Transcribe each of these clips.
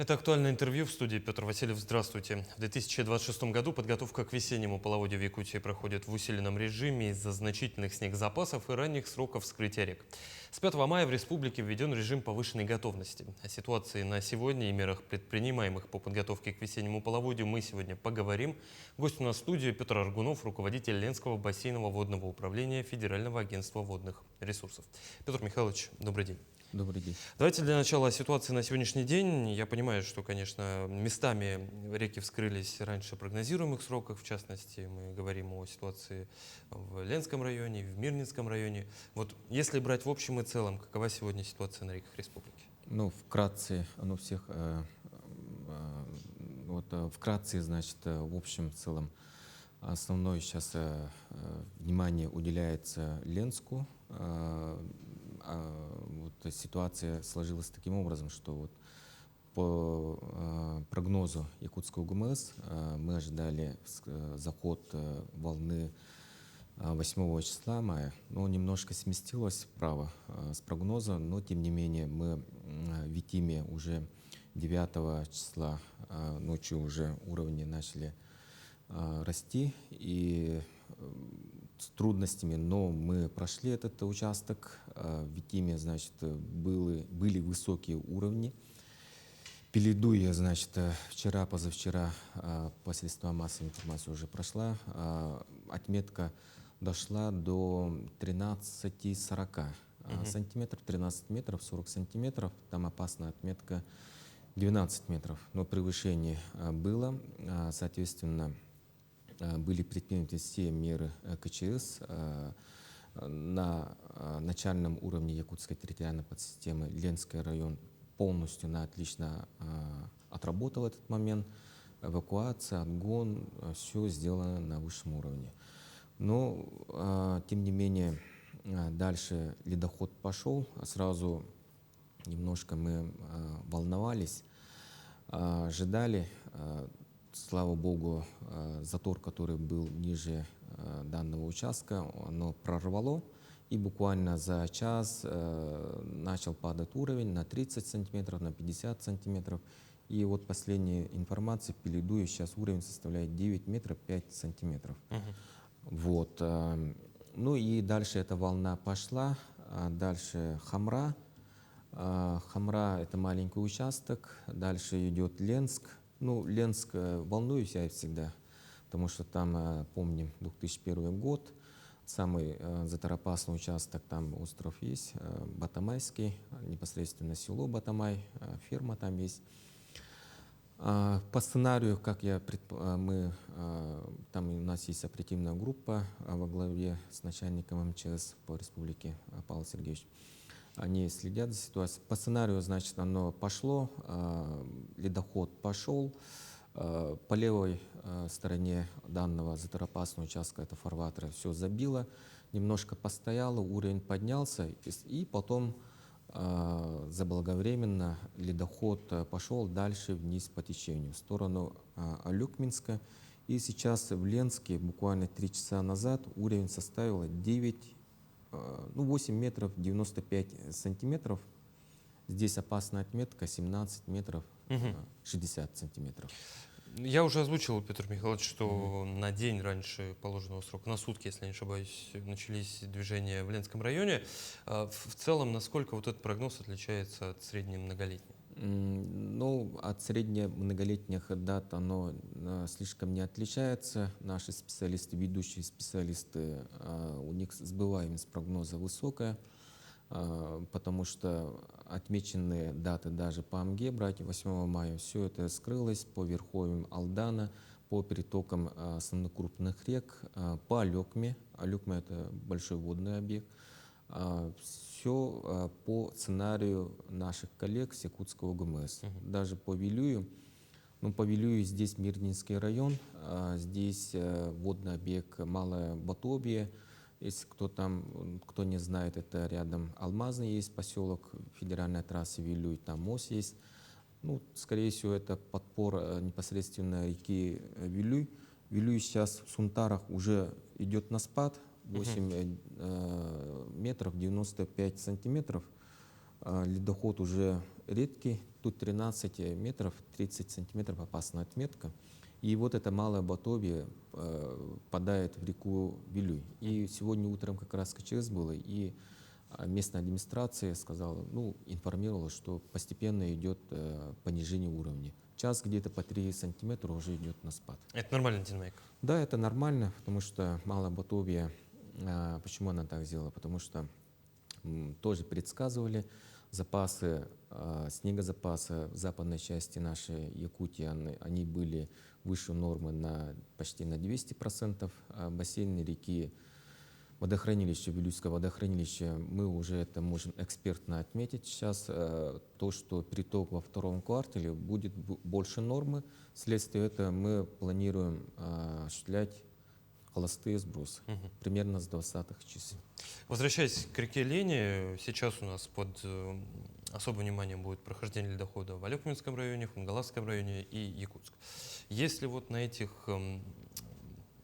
Это «Актуальное интервью», в студии Петр Васильев. Здравствуйте. В 2026 году подготовка к весеннему половодью в Якутии проходит в усиленном режиме из-за значительных снегозапасов и ранних сроков вскрытия рек. С 5 мая в республике введен режим повышенной готовности. О ситуации на сегодня и мерах, предпринимаемых по подготовке к весеннему половодью, мы сегодня поговорим. Гость у нас в студии Петр Аргунов, руководитель Ленского бассейнового водного управления Федерального агентства водных ресурсов. Петр Михайлович, добрый день. Добрый день. Давайте для начала о ситуации на сегодняшний день. Я понимаю, что, конечно, местами реки вскрылись раньше прогнозируемых сроков. В частности, мы говорим о ситуации в Ленском районе, в Мирнинском районе. Вот если брать в общем и целом, какова сегодня ситуация на реках республики? Ну, вкратце, вкратце, значит, в общем и целом, основное сейчас внимание уделяется Ленску. Вот ситуация сложилась таким образом, что вот по прогнозу Якутского ГМС мы ожидали заход волны 8 числа мая, но немножко сместилось вправо с прогноза, но тем не менее мы в Витиме уже 9 числа ночью уже уровни начали расти, и с трудностями, но мы прошли этот участок. В Витиме, значит, были высокие уровни. Пеледуя, значит, вчера, позавчера по средствам массовой информации уже прошла. Отметка дошла до 13,40 сантиметров, 13 метров, 40 сантиметров. Там опасная отметка 12 метров. Но превышение было, соответственно, были предприняты все меры КЧС. На начальном уровне Якутской территориальной подсистемы Ленский район полностью отлично отработал этот момент. Эвакуация, отгон, все сделано на высшем уровне. Но, тем не менее, дальше ледоход пошел. Сразу немножко мы волновались, ожидали. Слава богу, затор, который был ниже данного участка, оно прорвало. И буквально за час начал падать уровень на 30 сантиметров, на 50 сантиметров. И вот последняя информация, Пеледуя, сейчас уровень составляет 9 метров 5 сантиметров. Вот. Ну и дальше эта волна пошла. Дальше Хамра. Хамра — это маленький участок. Дальше идет Ленск. Ну, Ленск волнуюсь я всегда, потому что там, помним, 2001 год, самый заторопасный участок, там остров есть, Батамайский, непосредственно село Батамай, ферма там есть. По сценарию, как там у нас есть оперативная группа во главе с начальником МЧС по республике Павел Сергеевич. Они следят за ситуацией. По сценарию, значит, оно пошло, ледоход пошел. По левой стороне данного заторопасного участка, это фарватера, все забило, немножко постояло, уровень поднялся, и потом заблаговременно ледоход пошел дальше вниз по течению, в сторону Алюкминска. И сейчас в Ленске буквально 3 часа назад уровень составил 8 метров 95 сантиметров. Здесь опасная отметка 17 метров 60 сантиметров. Я уже озвучил, Петр Михайлович, что на день раньше положенного срока, на сутки, если не ошибаюсь, начались движения в Ленском районе. В целом, насколько вот этот прогноз отличается от среднемноголетнего? Ну, от среднемноголетних дат оно слишком не отличается. Наши специалисты, ведущие специалисты, у них сбываемость прогноза высокая, потому что отмеченные даты даже по АМГе, брать 8 мая, все это скрылось по верховьям Алдана, по перетокам основных крупных рек, по Алюкме. Алюкма — это большой водный объект. Все по сценарию наших коллег с Якутского ГМС. Даже по Вилюю. Ну, по Вилюю здесь Мирнинский район, здесь водный объект Малое Батобье. Если кто не знает, это рядом Алмазный есть поселок, федеральная трасса Вилюй, там мост есть. Ну, скорее всего, это подпор непосредственно реки Вилюй. Вилюй сейчас в Сунтарах уже идет на спад, 8 метров 95 сантиметров. Ледоход уже редкий, тут 13 метров, 30 сантиметров опасная отметка. И вот это малое Батовье впадает в реку Вилюй. И сегодня утром как раз КЧС было, и местная администрация сказала, ну, информировала, что постепенно идет понижение уровня. Час где-то по 3 сантиметра уже идет на спад. Это нормальная динамика. Да, это нормально, потому что малое Батовье, почему она так сделала? Потому что тоже предсказывали запасы, снегозапасы в западной части нашей Якутии, они были выше нормы почти на 200%. Бассейны реки, водохранилище, Вилюйское водохранилище, мы уже это можем экспертно отметить сейчас, то, что приток во втором квартале будет больше нормы. Вследствие этого мы планируем осуществлять холостые сбросы примерно с 20-х чисел. Возвращаясь к реке Лени, сейчас у нас под особым вниманием будет прохождение ледохода в Алекуминском районе, Хунгаласском районе и Якутск. Если вот на этих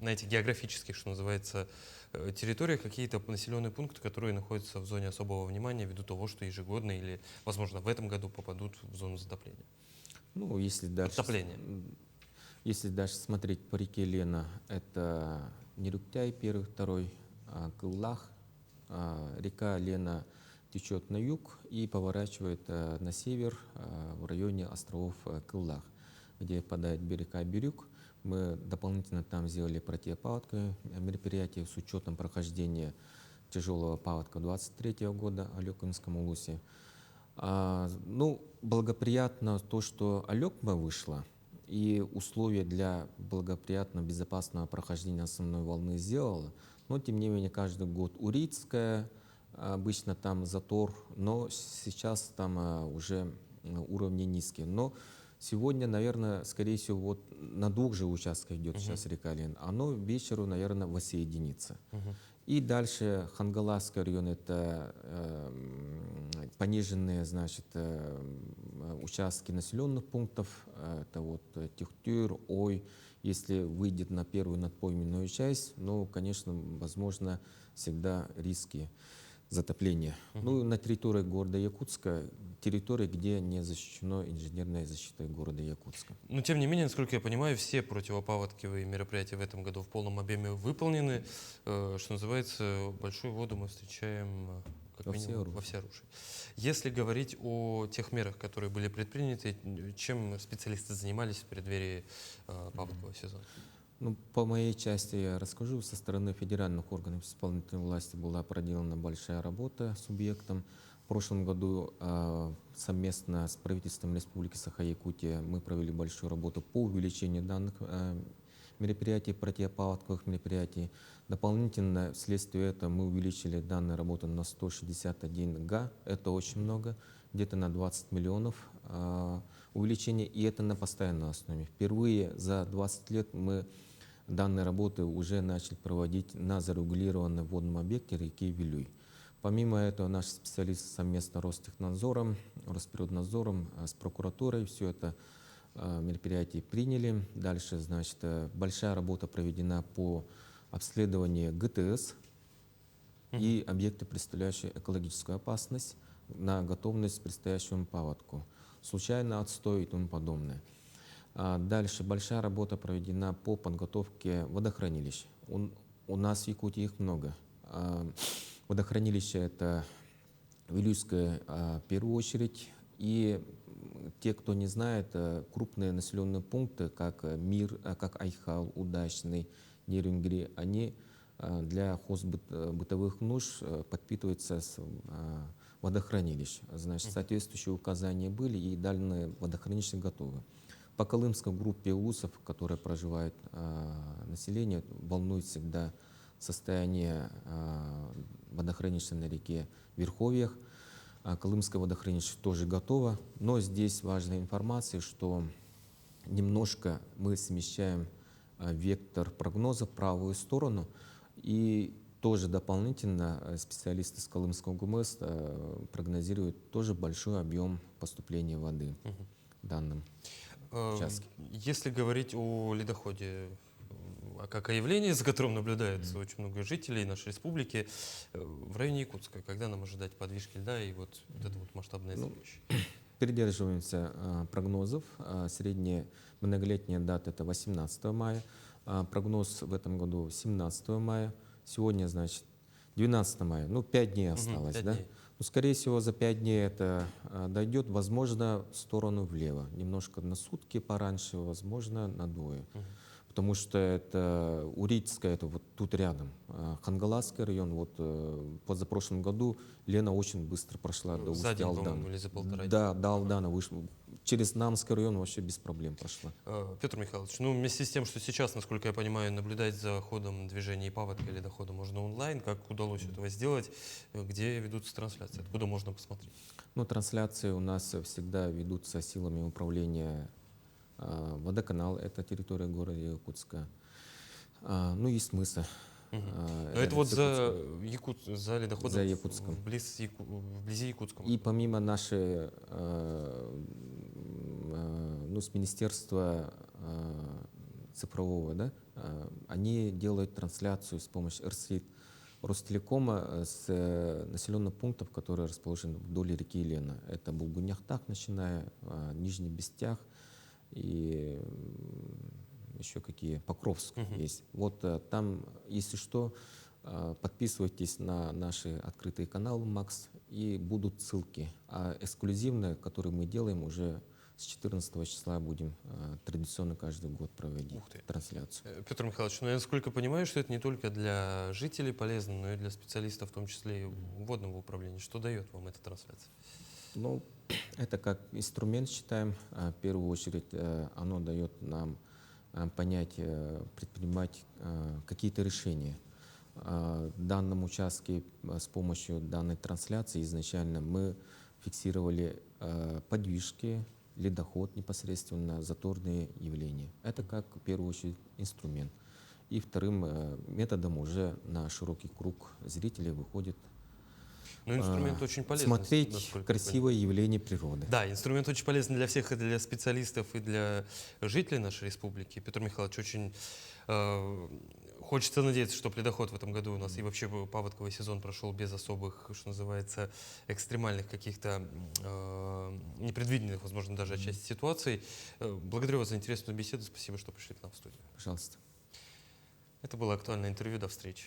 географических, что называется, территориях какие-то населенные пункты, которые находятся в зоне особого внимания ввиду того, что ежегодно или, возможно, в этом году попадут в зону затопления? Ну, если дальше, Подтопления. если дальше смотреть по реке Лена, это Нерюктяй первый, второй, Кыллах. Река Лена течет на юг и поворачивает на север в районе островов Кыллах, где впадает берега Бирюк. Мы дополнительно там сделали противопаводковое мероприятие с учетом прохождения тяжелого паводка 23 года в Алекуминском улусе. Ну, благоприятно то, что Алекма вышла, и условия для благоприятного, безопасного прохождения основной волны сделала. Но, тем не менее, каждый год Урицкая, обычно там затор, но сейчас там уже уровни низкие. Но сегодня, наверное, скорее всего, вот на 2 же участках идет сейчас река Лен. Оно вечеру, наверное, воссоединится. И дальше Хангаласский район — это пониженные, значит, участки населенных пунктов. Это вот Тихтюр, Ой. Если выйдет на первую надпойменную часть, ну, конечно, возможно, всегда риски затопления. Ну, на территории города Якутска, территория, где не защищена инженерной защитой города Якутска. Но, тем не менее, насколько я понимаю, все противопаводковые мероприятия в этом году в полном объеме выполнены. Что называется, большую воду мы встречаем как минимум во всеоружии. Если говорить о тех мерах, которые были предприняты, чем специалисты занимались в преддверии паводкового сезона? Ну, по моей части я расскажу. Со стороны федеральных органов исполнительной власти была проделана большая работа с субъектом. В прошлом году совместно с правительством Республики Саха-Якутия мы провели большую работу по увеличению данных мероприятий, противопаводковых мероприятий. Дополнительно вследствие этого мы увеличили данные работы на 161 га. Это очень много, где-то на 20 миллионов увеличение, и это на постоянной основе. Впервые за 20 лет мы данные работы уже начали проводить на зарегулированном водном объекте реки Вилюй. Помимо этого, наши специалисты совместно с Ростехнадзором, Росприроднадзором, с прокуратурой все это мероприятие приняли. Дальше, значит, большая работа проведена по обследованию ГТС и объекты, представляющие экологическую опасность, на готовность к предстоящему паводку, случайный отстой и тому подобное. Дальше большая работа проведена по подготовке водохранилищ. У нас в Якутии их много. Водохранилище — это Вилюйское в первую очередь. И те, кто не знает, крупные населенные пункты, как Мир, как Айхал, Удачный, Нерюнгри, они для хозбытовых нужд подпитываются с водохранилищ. Значит, соответствующие указания были, и данные водохранилища готовы. По Колымской группе улусов, в которой проживает население, волнует всегда состояние водохранилища на реке Верховьях. Колымское водохранилище тоже готово, но здесь важная информация, что немножко мы смещаем вектор прогноза в правую сторону, и тоже дополнительно специалисты с Колымского ГУМС прогнозируют тоже большой объем поступления воды в данном участке. Если говорить о ледоходе а как о явлении, за которым наблюдается очень много жителей нашей республики в районе Якутска. Когда нам ожидать подвижки льда и вот это вот масштабное Ну, зрелище? Придерживаемся прогнозов. Средняя многолетняя дата — это 18 мая. Прогноз в этом году 17 мая. Сегодня, значит, 12 мая. Ну, 5 дней осталось, 5 да? дней. Ну, скорее всего, за 5 дней это дойдет, возможно, в сторону влево. Немножко на сутки пораньше, возможно, на двое. Потому что это Урицкая, это вот тут рядом. Хангаласский район, вот позапрошлом году Лена очень быстро прошла до За устья день, Алдана. по-моему, или за полтора Да, до Алдана вышла. Через Намский район вообще без проблем прошла. Петр Михайлович, ну вместе с тем, что сейчас, насколько я понимаю, наблюдать за ходом движения и паводка или дохода можно онлайн, как удалось этого сделать, где ведутся трансляции, откуда можно посмотреть? Ну, трансляции у нас всегда ведутся силами управления водоканал, это территория города Якутска. Ну, есть мысы. Но это вот за за ледоходом За Якутском. вблизи Якутском. И помимо нашей, ну, с Министерства цифрового, да, они делают трансляцию с помощью Ростелекома с населенных пунктов, которые расположены вдоль реки Лена. Это Булгуняхтах, начиная, Нижний Бестях и еще какие, Покровск есть. Вот там, если что, подписывайтесь на наши открытые каналы Макс, и будут ссылки. А эксклюзивные, которые мы делаем, уже с 14 числа будем традиционно каждый год проводить Ух ты. трансляцию. Петр Михайлович, ну я насколько понимаю, что это не только для жителей полезно, но и для специалистов, в том числе и водного управления. Что дает вам эта трансляция? Ну, это как инструмент считаем. В первую очередь оно дает нам понять, предпринимать какие-то решения. В данном участке с помощью данной трансляции изначально мы фиксировали подвижки, ледоход непосредственно, заторные явления. Это как в первую очередь инструмент. И вторым методом уже на широкий круг зрителей выходит Ну, инструмент очень полезный. смотреть насколько я красивое явление природы. Да, инструмент очень полезен для всех, и для специалистов, и для жителей нашей республики. Петр Михайлович, очень хочется надеяться, что ледоход в этом году у нас и вообще паводковый сезон прошел без особых, что называется, экстремальных каких-то непредвиденных, возможно, даже отчасти ситуаций. Благодарю вас за интересную беседу. Спасибо, что пришли к нам в студию. Пожалуйста. Это было актуальное интервью. До встречи.